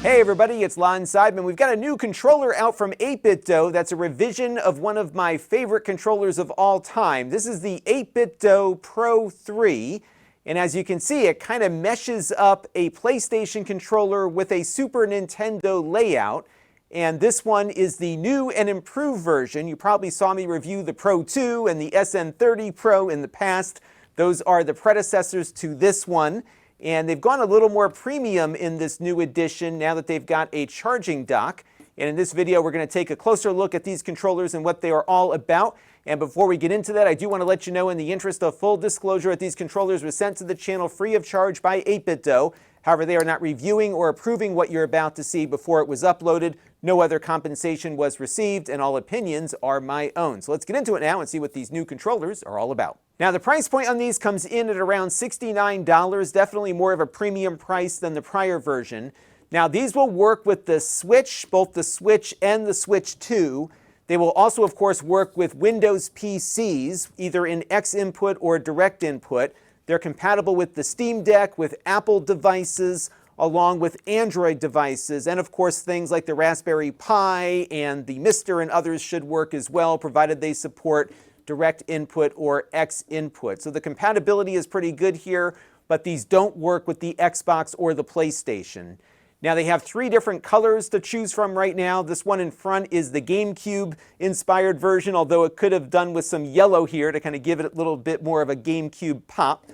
Hey everybody, it's Lon.TV. We've got a new controller out from 8BitDo that's a revision of one of my favorite controllers of all time. This is the 8BitDo Pro 3, and as you can see, it kind of meshes up a PlayStation controller with a Super Nintendo layout. And this one is the new and improved version. You probably saw me review the Pro 2 and the SN30 Pro in the past. Those are the predecessors to this one. And they've gone a little more premium in this new edition now that they've got a charging dock. And in this video, we're going to take a closer look at these controllers and what they are all about. And before we get into that, I do want to let you know, in the interest of full disclosure, that these controllers were sent to the channel free of charge by 8BitDo. However, they are not reviewing or approving what you're about to see before it was uploaded. No other compensation was received, and all opinions are my own. So let's get into it now and see what these new controllers are all about. Now, the price point on these comes in at around $69, definitely more of a premium price than the prior version. Now, these will work with the Switch, both the Switch and the Switch 2. They will also, of course, work with Windows PCs, either in X input or direct input. They're compatible with the Steam Deck, with Apple devices, along with Android devices, and of course things like the Raspberry Pi and the Mister and others should work as well, provided they support direct input or X input. So the compatibility is pretty good here, but these don't work with the Xbox or the PlayStation. Now, they have three different colors to choose from right now. This one in front is the GameCube inspired version, although it could have done with some yellow here to kind of give it a little bit more of a GameCube pop.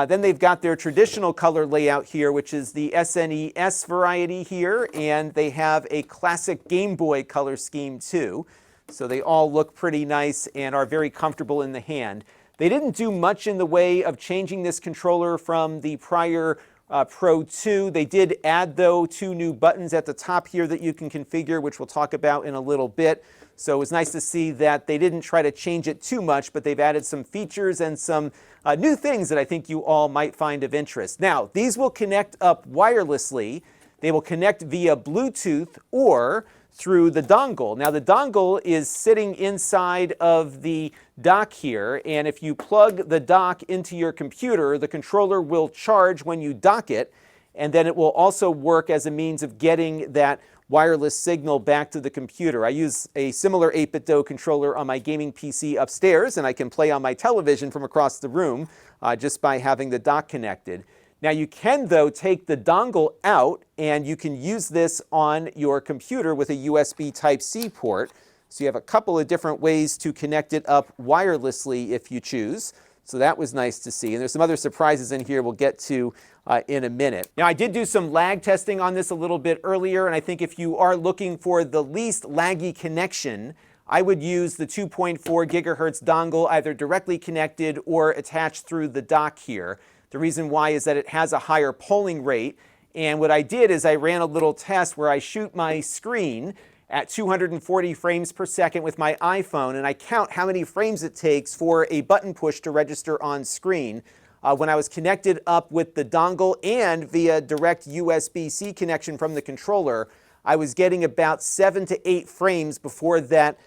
Then they've got their traditional color layout here, which is the SNES variety here, and they have a classic Game Boy color scheme too. So they all look pretty nice and are very comfortable in the hand. They didn't do much in the way of changing this controller from the prior Pro 2. They did add, though, two new buttons at the top here that you can configure, which we'll talk about in a little bit. So it was nice to see that they didn't try to change it too much, but they've added some features and some new things that I think you all might find of interest. Now, these will connect up wirelessly. They will connect via Bluetooth or through the dongle. Now, the dongle is sitting inside of the dock here, and if you plug the dock into your computer, the controller will charge when you dock it, and then it will also work as a means of getting that wireless signal back to the computer. I use a similar 8BitDo controller on my gaming PC upstairs, and I can play on my television from across the room just by having the dock connected. Now, you can, though, take the dongle out, and you can use this on your computer with a USB Type-C port. So you have a couple of different ways to connect it up wirelessly if you choose. So that was nice to see. And there's some other surprises in here we'll get to in a minute. Now, I did do some lag testing on this a little bit earlier, and I think if you are looking for the least laggy connection, I would use the 2.4 gigahertz dongle, either directly connected or attached through the dock here. The reason why is that it has a higher polling rate, and what I did is I ran a little test where I shoot my screen at 240 frames per second with my iPhone, and I count how many frames it takes for a button push to register on screen. When I was connected up with the dongle and via direct USB-C connection from the controller, I was getting about 7 to 8 frames before that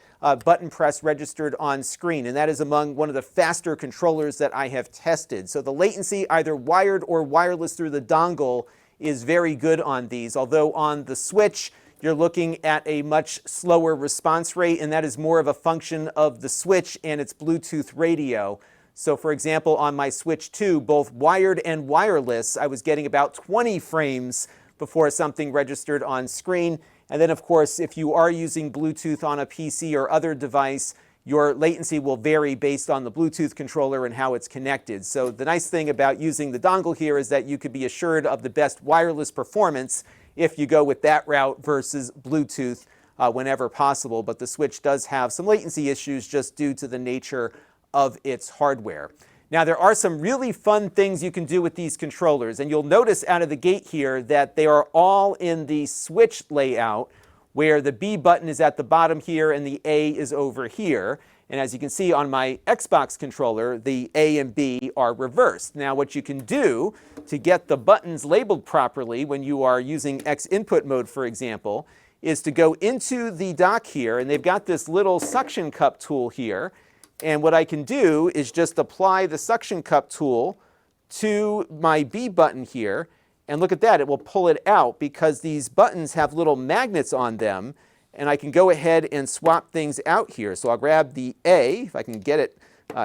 button press registered on screen, and that is among one of the faster controllers that I have tested. So the latency, either wired or wireless through the dongle, is very good on these, although on the Switch, you're looking at a much slower response rate, and that is more of a function of the Switch and its Bluetooth radio. So for example, on my Switch 2, both wired and wireless, I was getting about 20 frames before something registered on screen. And then, of course, if you are using Bluetooth on a PC or other device, your latency will vary based on the Bluetooth controller and how it's connected. So the nice thing about using the dongle here is that you could be assured of the best wireless performance if you go with that route versus Bluetooth whenever possible. But the Switch does have some latency issues just due to the nature of its hardware. Now, there are some really fun things you can do with these controllers, and you'll notice out of the gate here that they are all in the Switch layout, where the B button is at the bottom here and the A is over here. And as you can see on my Xbox controller, the A and B are reversed. Now, what you can do to get the buttons labeled properly when you are using X input mode, for example, is to go into the dock here, and they've got this little suction cup tool here. And what I can do is just apply the suction cup tool to my B button here, and look at that, it will pull it out because these buttons have little magnets on them, and I can go ahead and swap things out here. So I'll grab the A, if I can get it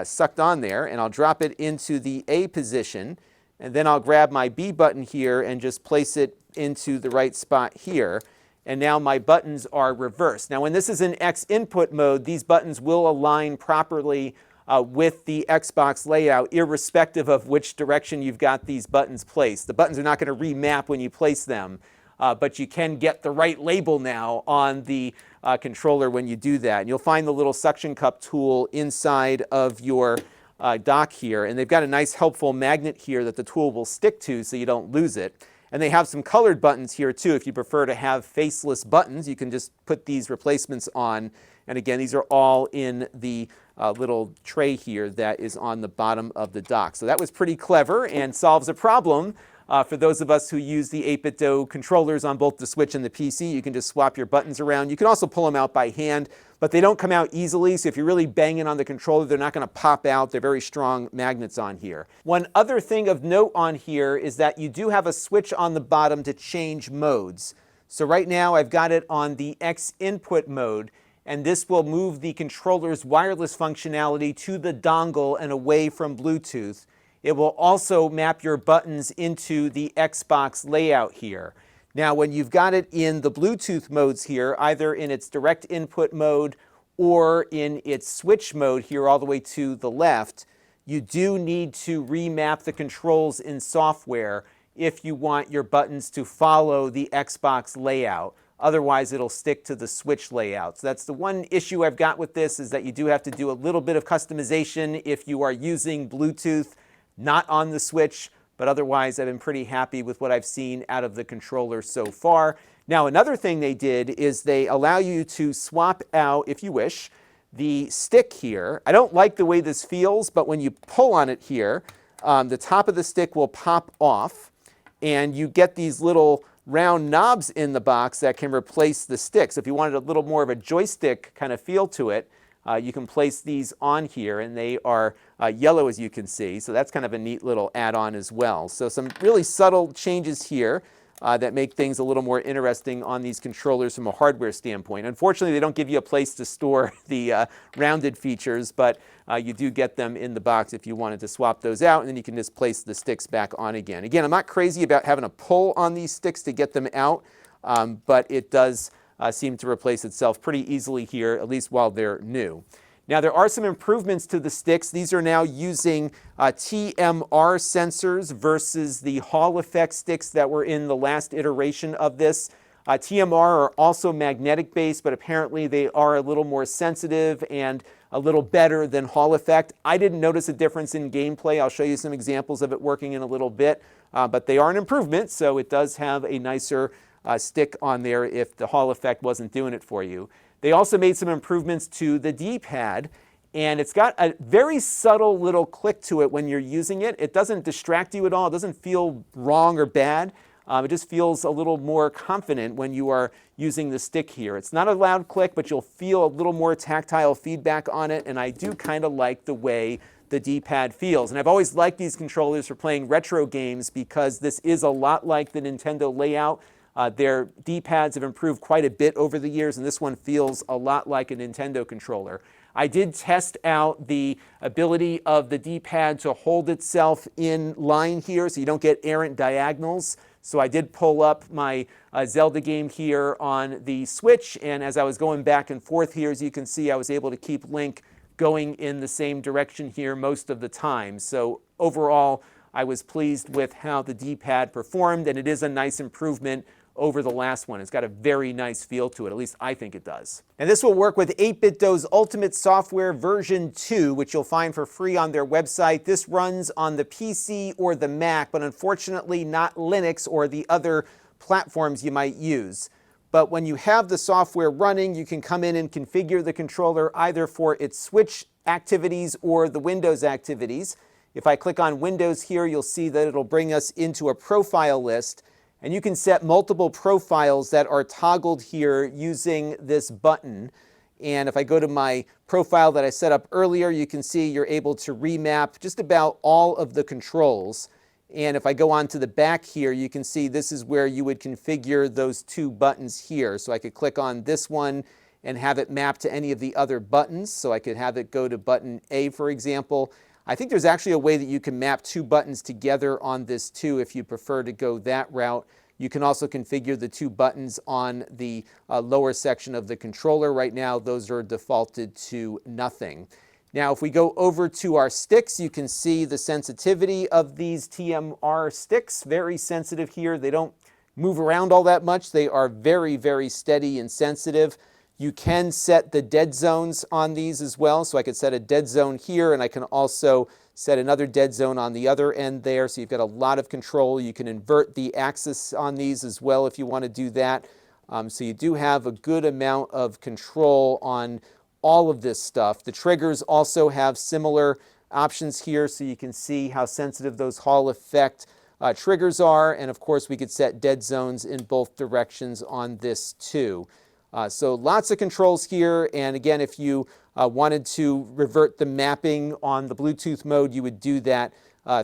sucked on there, and I'll drop it into the A position, and then I'll grab my B button here and just place it into the right spot here. And now my buttons are reversed. Now when this is in X input mode, these buttons will align properly with the Xbox layout, irrespective of which direction you've got these buttons placed. The buttons are not going to remap when you place them, but you can get the right label now on the controller when you do that. And you'll find the little suction cup tool inside of your dock here, and they've got a nice helpful magnet here that the tool will stick to so you don't lose it. And they have some colored buttons here too. If you prefer to have faceless buttons, you can just put these replacements on. And again, these are all in the little tray here that is on the bottom of the dock. So that was pretty clever and solves a problem. For those of us who use the 8BitDo controllers on both the Switch and the PC, you can just swap your buttons around. You can also pull them out by hand, but they don't come out easily, so if you're really banging on the controller, they're not going to pop out. They're very strong magnets on here. One other thing of note on here is that you do have a switch on the bottom to change modes. So right now I've got it on the X input mode, and this will move the controller's wireless functionality to the dongle and away from Bluetooth. It will also map your buttons into the Xbox layout here. Now, when you've got it in the Bluetooth modes here, either in its direct input mode or in its switch mode here all the way to the left, you do need to remap the controls in software if you want your buttons to follow the Xbox layout. Otherwise, it'll stick to the Switch layout. So that's the one issue I've got with this, is that you do have to do a little bit of customization if you are using Bluetooth not on the Switch, but otherwise I've been pretty happy with what I've seen out of the controller so far. Now, another thing they did is they allow you to swap out, if you wish, the stick here. I don't like the way this feels, but when you pull on it here, the top of the stick will pop off, and you get these little round knobs in the box that can replace the sticks. If you wanted a little more of a joystick kind of feel to it, you can place these on here, and they are yellow, as you can see. So that's kind of a neat little add-on as well. So some really subtle changes here that make things a little more interesting on these controllers from a hardware standpoint. Unfortunately, they don't give you a place to store the rounded features, but you do get them in the box if you wanted to swap those out, and then you can just place the sticks back on again. Again, I'm not crazy about having to pull on these sticks to get them out, but it does seem to replace itself pretty easily here, at least while they're new. Now, there are some improvements to the sticks. These are now using TMR sensors versus the Hall effect sticks that were in the last iteration of this. TMR are also magnetic based, but apparently they are a little more sensitive and a little better than Hall effect. I didn't notice a difference in gameplay. I'll show you some examples of it working in a little bit, but they are an improvement, so it does have a nicer stick on there if the Hall effect wasn't doing it for you. They also made some improvements to the D-pad, and it's got a very subtle little click to it when you're using it. It doesn't distract you at all. It doesn't feel wrong or bad. It just feels a little more confident when you are using the stick here. It's not a loud click, but you'll feel a little more tactile feedback on it, and I do kind of like the way the D-pad feels. And I've always liked these controllers for playing retro games because this is a lot like the Nintendo layout. Their D-pads have improved quite a bit over the years, and this one feels a lot like a Nintendo controller. I did test out the ability of the D-pad to hold itself in line here so you don't get errant diagonals. So I did pull up my Zelda game here on the Switch, and as I was going back and forth here, as you can see, I was able to keep Link going in the same direction here most of the time. So overall, I was pleased with how the D-pad performed, and it is a nice improvement over the last one. It's got a very nice feel to it, at least I think it does. And this will work with 8BitDo's Ultimate Software version 2, which you'll find for free on their website. This runs on the PC or the Mac, but unfortunately not Linux or the other platforms you might use. But when you have the software running, you can come in and configure the controller either for its Switch activities or the Windows activities. If I click on Windows here, you'll see that it'll bring us into a profile list. And you can set multiple profiles that are toggled here using this button. And if I go to my profile that I set up earlier, you can see you're able to remap just about all of the controls. And if I go on to the back here, you can see this is where you would configure those two buttons here. So I could click on this one and have it map to any of the other buttons. So I could have it go to button A, for example. I think there's actually a way that you can map two buttons together on this too if you prefer to go that route. You can also configure the two buttons on the lower section of the controller. Right now, those are defaulted to nothing. Now, if we go over to our sticks, you can see the sensitivity of these TMR sticks. Very sensitive here. They don't move around all that much. They are very, very steady and sensitive. You can set the dead zones on these as well. So I could set a dead zone here, and I can also set another dead zone on the other end there. So you've got a lot of control. You can invert the axis on these as well if you want to do that. So you do have a good amount of control on all of this stuff. The triggers also have similar options here, so you can see how sensitive those Hall effect triggers are. And of course, we could set dead zones in both directions on this too. So lots of controls here. And again, if you wanted to revert the mapping on the Bluetooth mode, you would do that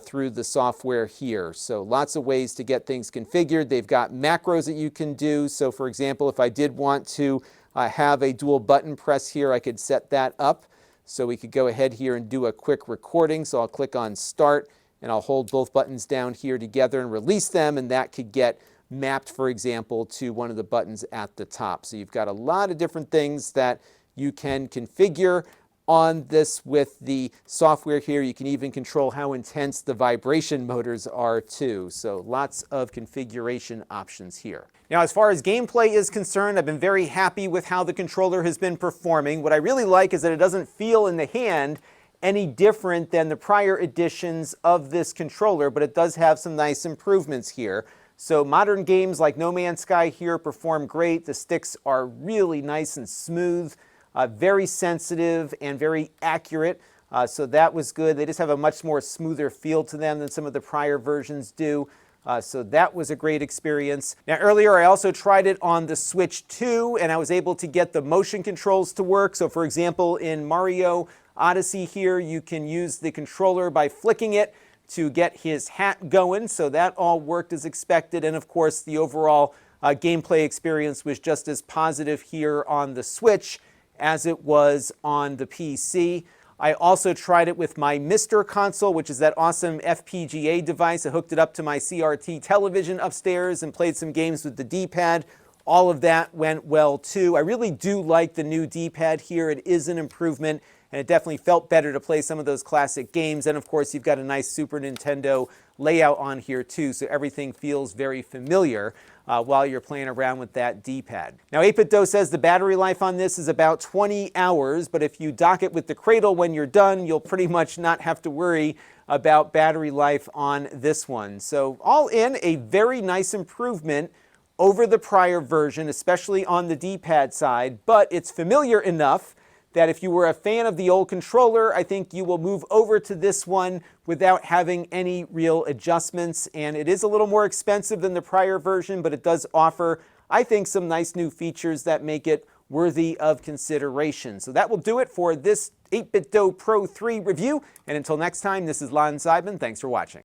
through the software here. So lots of ways to get things configured. They've got macros that you can do. So for example, if I did want to have a dual button press here, I could set that up. So we could go ahead here and do a quick recording. So I'll click on start and I'll hold both buttons down here together and release them, and that could get mapped, for example, to one of the buttons at the top. So you've got a lot of different things that you can configure on this with the software here. You can even control how intense the vibration motors are too. So lots of configuration options here. Now, as far as gameplay is concerned, I've been very happy with how the controller has been performing. What I really like is that it doesn't feel in the hand any different than the prior editions of this controller, but it does have some nice improvements here. So modern games like No Man's Sky here perform great. The sticks are really nice and smooth. Very sensitive and very accurate, so that was good. They just have a much more smoother feel to them than some of the prior versions do, so that was a great experience. Now earlier I also tried it on the Switch 2, and I was able to get the motion controls to work. So for example, in Mario Odyssey here, you can use the controller by flicking it to get his hat going, so that all worked as expected. And of course, the overall gameplay experience was just as positive here on the Switch as it was on the PC. I also tried it with my Mr. console, which is that awesome FPGA device. I hooked it up to my CRT television upstairs and played some games with the D-pad. All of that went well too. I really do like the new D-pad here. It is an improvement, and it definitely felt better to play some of those classic games. And of course, you've got a nice Super Nintendo layout on here too, so everything feels very familiar while you're playing around with that D-pad. Now 8BitDo says the battery life on this is about 20 hours, but if you dock it with the cradle when you're done, you'll pretty much not have to worry about battery life on this one. So all in, a very nice improvement over the prior version, especially on the D-pad side, but it's familiar enough that if you were a fan of the old controller, I think you will move over to this one without having any real adjustments. And it is a little more expensive than the prior version, but it does offer, I think, some nice new features that make it worthy of consideration. So that will do it for this 8BitDo Pro 3 review. And until next time, this is Lon.TV. Thanks for watching.